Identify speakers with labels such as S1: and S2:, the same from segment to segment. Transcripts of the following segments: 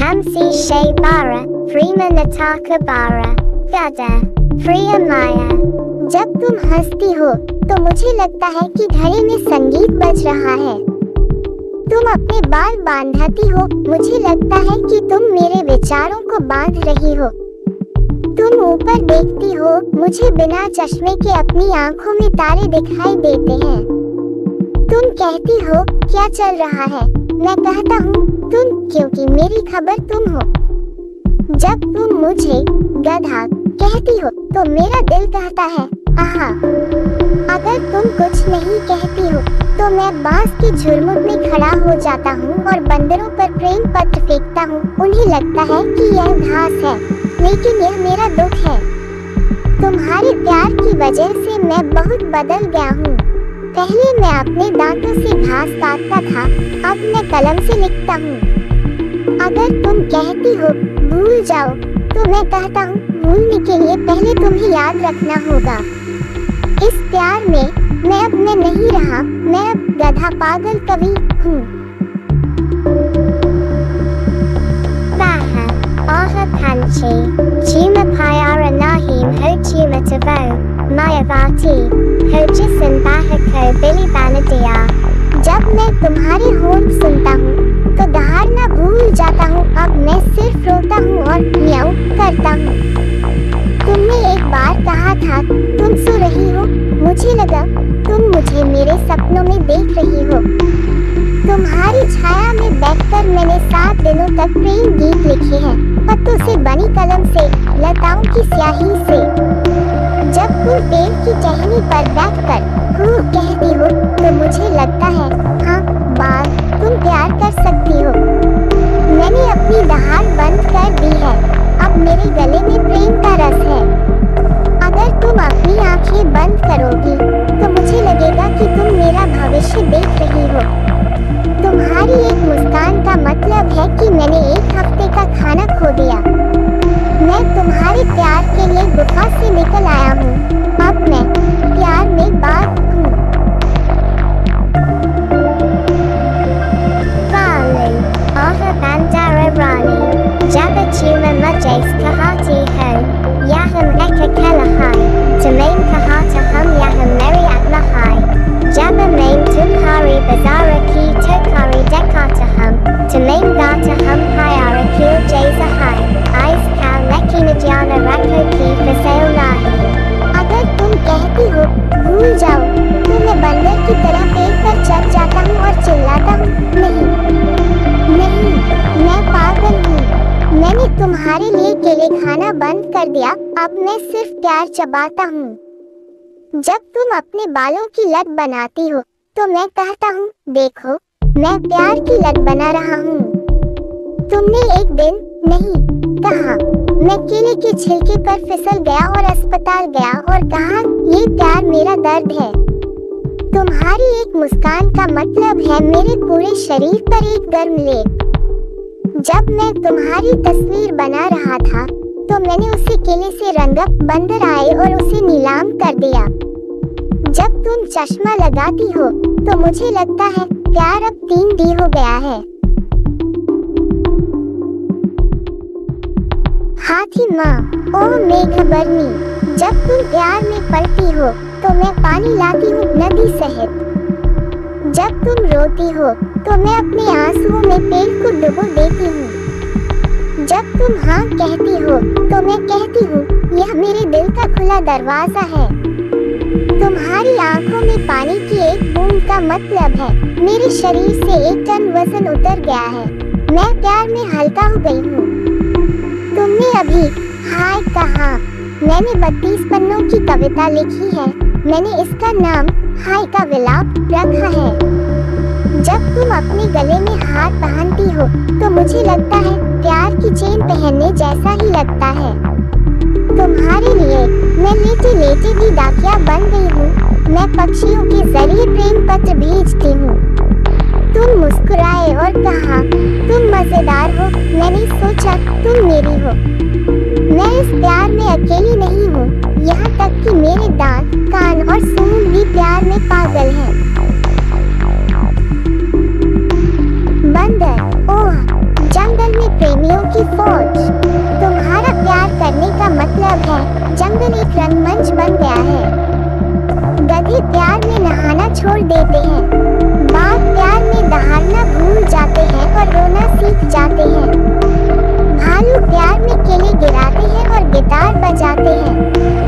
S1: Hamsi Shaybara, Freema Nataka Bara, Gada, Priya Maya। जब तुम हंसती हो तो मुझे लगता है कि घड़े में संगीत बज रहा है। तुम अपने बाल बांधती हो, मुझे लगता है कि तुम मेरे विचारों को बांध रही हो। तुम ऊपर देखती हो, मुझे बिना चश्मे के अपनी आंखों में तारे दिखाई देते हैं। तुम कहती हो क्या चल रहा है, मैं कहता हूँ तुम, क्योंकि मेरी खबर तुम हो। जब तुम मुझे गधा कहती हो तो मेरा दिल कहता है आहा। अगर तुम कुछ नहीं कहती हो तो मैं बांस के झुरमुट में खड़ा हो जाता हूँ और बंदरों पर प्रेम पत्र फेंकता हूँ। उन्हें लगता है कि यह घास है, लेकिन यह मेरा दुख है। तुम्हारे प्यार की वजह से मैं बहुत बदल गया हूँ। पहले मैं अपने दांतों से घास काटता था, अब मैं कलम से लिखता हूँ। अगर तुम कहती हो भूल जाओ तो मैं कहता हूँ भूलने के लिए पहले तुम्हें याद रखना होगा। इस प्यार में मैं नहीं रहा, मैं अब गधा पागल कवि हूँ। Baha, Aha Panchi, Chuma Pyara Nahim Ho Chuma Tavo, Mayavati, Ho Jisan Bahako Billy Banadia। जब मैं तुम्हारे होंठ सुनता हूँ तो दहाड़ना भूल जाता हूँ। अब मैं सिर्फ रोता हूँ और म्याऊ करता हूँ। तुमने एक बार कहा था तुम सो रही हो, मुझे लगा तुम मुझे मेरे सपनों में देख रही हो। तुम्हारी छाया में बैठकर मैंने 7 दिनों तक प्रेम गीत लिखे हैं, पत्तों से बनी कलम से, लताओं की स्याही से। जब तुम पेड़ की टहनी पर बैठकर खूब कहती हो तो मुझे लगता है हाँ बाल, तुम प्यार कर सकती हो। मैंने अपनी दहाड़ बंद कर दी है, अब मेरे गले में प्रेम का रस है। अगर तुम अपनी आंखें बंद करोगी तो मुझे लगेगा कि तुम मेरा भविष्य देख रही हो। तुम्हारी एक मुस्कान का मतलब है कि मैंने 1 हफ्ते का खाना खो दिया। मैं तुम्हारे प्यार के लिए गुफा से निकल आया हूँ, अब मैं प्यार में बात हूँ। Valu, Aha Bandara Rani, Jabba Chuma Majes Kahati Ho, Yaham Eka Kelahai, Tamaim Kahata Hum Yaham Meri Atlahai, Jabba Maim Tukari Bazara Ki Tokari Dekata Hum, Tamaim Gata Hum Hyara Kil Jazahai, Ais Kal Lekinadiana Rako Ki Fasail Lahi। अगर तुम कहती हो भूल जाओ तो मैं बंदर की तरह पेड़ पर चढ़ जाता हूँ और चिल्लाता हूँ नहीं नहीं, मैं पागल हूँ। मैंने तुम्हारे लिए केले खाना बंद कर दिया, अब मैं सिर्फ प्यार चबाता हूँ। जब तुम अपने बालों की लट बनाती हो तो मैं कहता हूँ देखो मैं प्यार की लट बना रहा हूँ। तुमने एक दिन नहीं कहा, मैं केले के छिलके पर फिसल गया और अस्पताल गया और कहा ये प्यार मेरा दर्द है। तुम्हारी एक मुस्कान का मतलब है मेरे पूरे शरीर पर एक गर्म लेप। जब मैं तुम्हारी तस्वीर बना रहा था तो मैंने उसे केले से रंगा, बंदर आए और उसे नीलाम कर दिया। जब तुम चश्मा लगाती हो तो मुझे लगता है प्यार अब 3D हो गया है। हाथी माँ, ओ मेघबरनी, जब तुम प्यार में पलती हो तो मैं पानी लाती हूँ नदी सहित। जब तुम रोती हो तो मैं अपने आंसुओं में पेड़ को डुबो देती हूँ। जब तुम हाँ कहती हो तो मैं कहती हूँ यह मेरे दिल का खुला दरवाजा है। तुम्हारी आंखों में पानी की एक बूंद का मतलब है मेरे शरीर से 1 टन वजन उतर गया है। मैं प्यार में हल्का हो गई हूँ। तुमने अभी हाय कहा, मैंने 32 पन्नों की कविता लिखी है। मैंने इसका नाम हाय का विलाप रखा है। जब तुम अपने गले में हाथ बांधती हो तो मुझे लगता है प्यार की चेन पहनने जैसा ही लगता है। तुम्हारे लिए मैं लेटे लेटे भी डाकिया बन गई हूँ। मैं पक्षियों के जरिए प्रेम पत्र भेजती हूँ। तुम मुस्कुराए और कहा तुम मजेदार हो। मैंने सोचा तुम मेरी हो। मैं इस प्यार में अकेली नहीं हूँ, यहाँ तक कि मेरे दांत, कान और सूंड भी प्यार में पागल हैं। बंदर, ओह, जंगल में प्रेमियों की फौज। तुम्हारा प्यार करने का मतलब है जंगल एक रंगमंच बन गया है। गधे प्यार में नहाना छोड़ देते हैं, बाघ प्यार में दहाड़ना भूल जाते हैं और रोना सीख जाते हैं, भालू प्यार में केले गिराते हैं और गिटार बजाते हैं,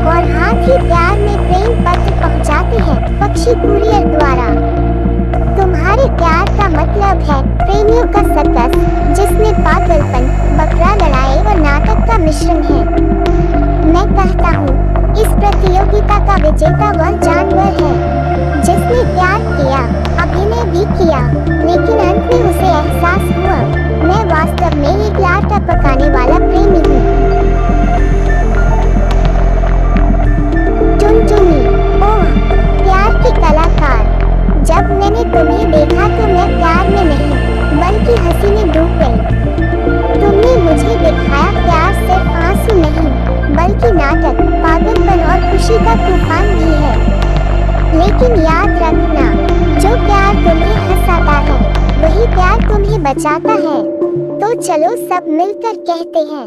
S1: और हाथी प्यार में प्रेम पत्र पहुंचाते हैं पक्षी कुरियर द्वारा। तुम्हारे प्यार का मतलब है प्रेमियों का सर्कस, जिसमें पागलपन, बकरा लड़ाई और नाटक का मिश्रण है। मैं कहता हूँ इस प्रतियोगिता का विजेता वह जानवर है जिसने प्यार किया, अभिनय भी किया, लेकिन अंत में उसे एहसास हुआ, मैं वास्तव में एक लाटा पकाने वाला प्रेमी हूँ। टुनटुनी, ओह प्यार के कलाकार, जब मैंने तुम्हें देखा तो मैं प्यार में नहीं बल्कि हंसी में डूब गई। तुमने मुझे दिखाया प्यार सिर्फ आंसू नहीं बल्कि नाटक, पागलपन और खुशी का तूफान भी है। लेकिन याद रखना, जो प्यार तुम्हें हंसाता है वही प्यार तुम्हें बचाता है। तो चलो सब मिलकर कहते हैं,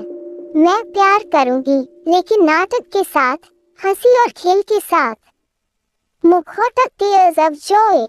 S1: मैं प्यार करूंगी लेकिन नाटक के साथ, हंसी और खेल के साथ। मुखौटा टीयर्स ऑफ जॉय।